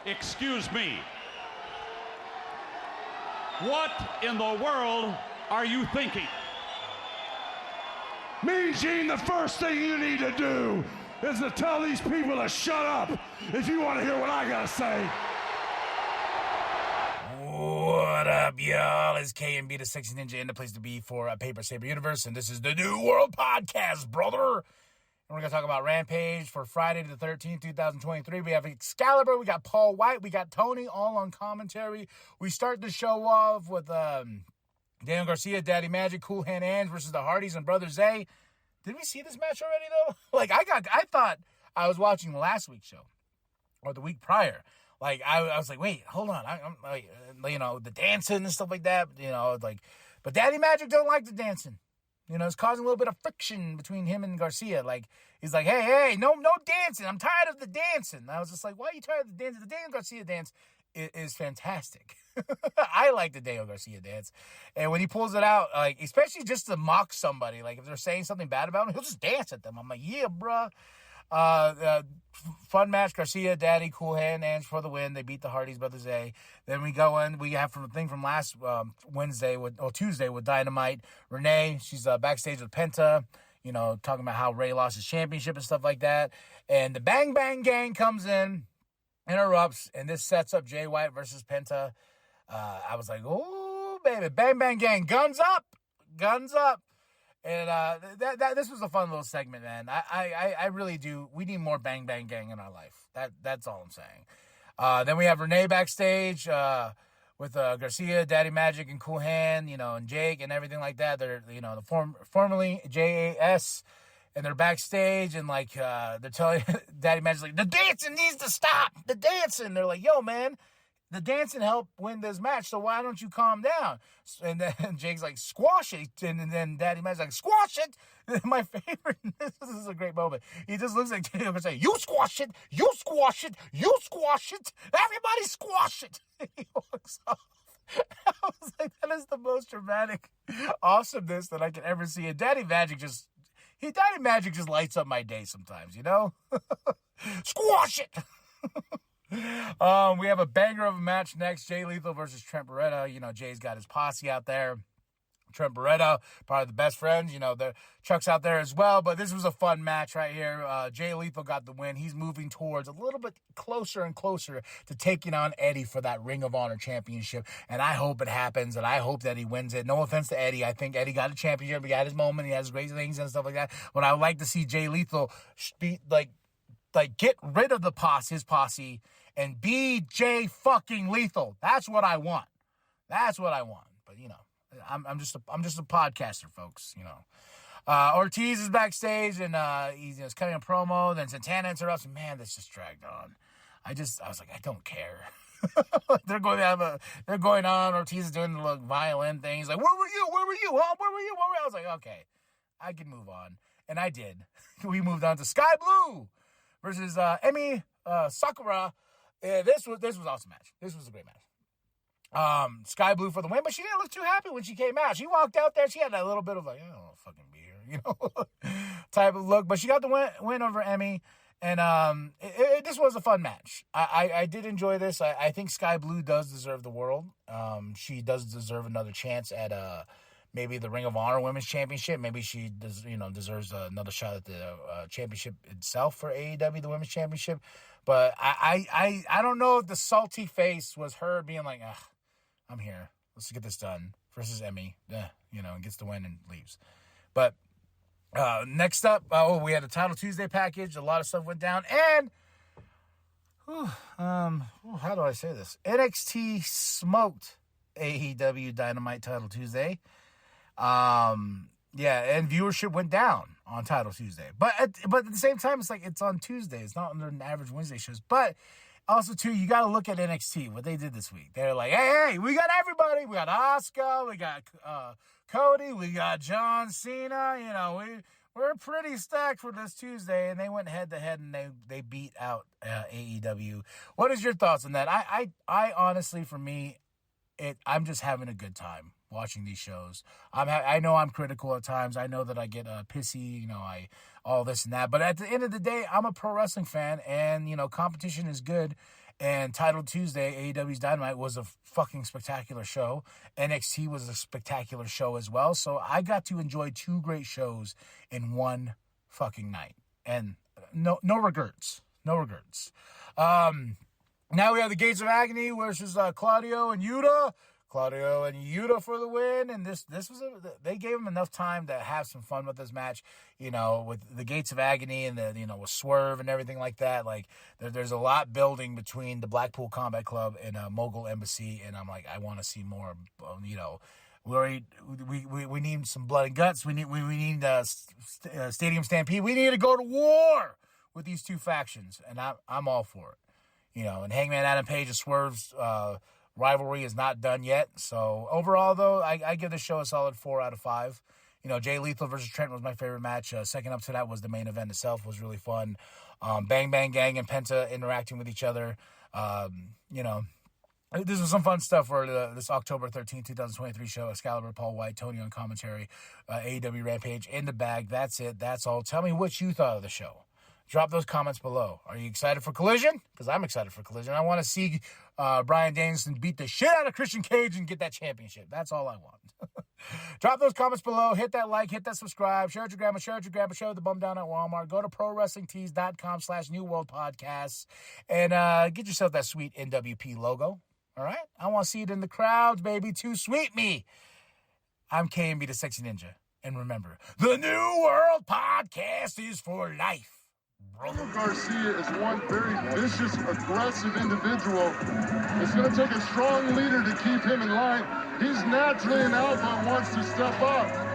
Excuse me. What in the world are you thinking? Mean Gene, the first thing you need to do is to tell these people to shut up if you want to hear what I gotta say. What up, y'all? It's KMB, the Sexy Ninja, and the place to be for Paper Saber Universe, and this is the New World Podcast, brother. And we're going to talk about Rampage for Friday the 13th, 2023. We have Excalibur, we got Paul White, we got Tony, all on commentary. We start the show off with Daniel Garcia, Daddy Magic, Cool Hand Ange versus the Hardys and Brother Zay. Did we see this match already, though? I thought I was watching last week's show, or the week prior. I was like, wait, hold on. I'm like, the dancing and stuff like that, but Daddy Magic don't like the dancing. It's causing a little bit of friction between him and Garcia. He's like, hey, no dancing. I'm tired of the dancing. And I was just like, why are you tired of the dancing? The Daniel Garcia dance is fantastic. I like the Daniel Garcia dance. And when he pulls it out, especially just to mock somebody, if they're saying something bad about him, he'll just dance at them. I'm like, yeah, bruh. Fun match. Garcia, Daddy, Cool Hand, Ange for the win. They beat the Hardys, Brother Zay. Then we go in. We have from last Tuesday with Dynamite. Renee, she's backstage with Penta. Talking about how Ray lost his championship and stuff like that. And the Bang Bang Gang comes in, interrupts, and this sets up Jay White versus Penta. I was like, oh baby, Bang Bang Gang, guns up. And this was a fun little segment, man. I really do. We need more Bang Bang Gang in our life. That's all I'm saying. Then we have Renee backstage with Garcia, Daddy Magic, and Cool Hand, and Jake and everything like that. They're formerly JAS, and they're backstage and they're telling Daddy Magic the dancing needs to stop. The dancing. They're like, yo, man. The dancing helped win this match, so why don't you calm down? And then Jake's like, squash it. And then Daddy Magic's like, squash it. My favorite, this is a great moment. He just looks like Daniel and say, you squash it, you squash it, you squash it, everybody squash it. And he walks off. I was like, that is the most dramatic awesomeness that I could ever see. And Daddy Magic just lights up my day sometimes, Squash it. We have a banger of a match next. Jay Lethal versus Trent Beretta. Jay's got his posse out there. Trent Beretta, probably the best friends. The Chuck's out there as well. But this was a fun match right here. Jay Lethal got the win. He's moving towards a little bit closer and closer to taking on Eddie for that Ring of Honor championship. And I hope it happens, and I hope that he wins it. No offense to Eddie. I think Eddie got a championship. He got his moment. He has great things and stuff like that. But I would like to see Jay Lethal be get rid of his posse and be Jay fucking Lethal. That's what I want. But I'm just a podcaster, folks. Ortiz is backstage and he's cutting a promo. Then Santana interrupts. And man, this just dragged on. I was like, I don't care. They're going on. Ortiz is doing the violin thing. He's like, where were you? Huh? Where were you? I was like, okay, I can move on, and I did. We moved on to Sky Blue versus Emi Sakura. This was an awesome match. This was a great match. Sky Blue for the win, but she didn't look too happy when she came out. She walked out there. She had that little bit of I don't want to fucking be here, type of look. But she got the win over Emi, and this was a fun match. I did enjoy this. I think Sky Blue does deserve the world. She does deserve another chance at maybe the Ring of Honor Women's Championship. Maybe she deserves another shot at the championship itself for AEW, the Women's Championship. But I don't know if the salty face was her being like, I'm here. Let's get this done. Versus Emi, and gets the win and leaves. But next up, we had a Title Tuesday package. A lot of stuff went down. And, how do I say this? NXT smoked AEW Dynamite Title Tuesday. And viewership went down on Title Tuesday. But at the same time, it's on Tuesday. It's not on their average Wednesday shows. But also, too, you got to look at NXT, what they did this week. They're like, hey, we got everybody. We got Asuka. We got Cody. We got John Cena. We're pretty stacked for this Tuesday. And they went head-to-head, and they beat out AEW. What is your thoughts on that? I honestly, for me, I'm just having a good time watching these shows. I know I'm critical at times. I know that I get pissy, all this and that. But at the end of the day, I'm a pro wrestling fan, and, competition is good. And Title Tuesday, AEW's Dynamite, was a fucking spectacular show. NXT was a spectacular show as well. So I got to enjoy 2 great shows in one fucking night. And no regrets. No regrets. Now we have the Gates of Agony versus Claudio and Yuta. Claudio and Yuta for the win, and this was they gave him enough time to have some fun with this match, with the Gates of Agony and the with Swerve and everything like that. Like there's a lot building between the Blackpool Combat Club and Mogul Embassy, and I'm like, I want to see more. We need some blood and guts. We need Stadium Stampede. We need to go to war with these 2 factions, and I'm all for it. And Hangman Adam Page and Swerve's rivalry is not done yet. So overall, though, I give this show a solid 4 out of 5. Jay Lethal versus Trent was my favorite match. Second up to that was the main event itself. Was really fun. Bang Bang Gang and Penta interacting with each other. This was some fun stuff for this October 13, 2023 show. Excalibur, Paul White, Tony on commentary, AEW Rampage in the bag. That's it. That's all. Tell me what you thought of the show. Drop those comments below. Are you excited for Collision? Because I'm excited for Collision. I want to see Bryan Danielson beat the shit out of Christian Cage and get that championship. That's all I want. Drop those comments below. Hit that like. Hit that subscribe. Share it with your grandma. Share the bum down at Walmart. Go to ProWrestlingTees.com/New World Podcasts and get yourself that sweet nWp logo. All right? I want to see it in the crowds, baby. Too sweet me. I'm KMB the Sexy Ninja. And remember, the New World Podcast is for life. Daniel Garcia is one very vicious, aggressive individual. It's going to take a strong leader to keep him in line. He's naturally an alpha and wants to step up.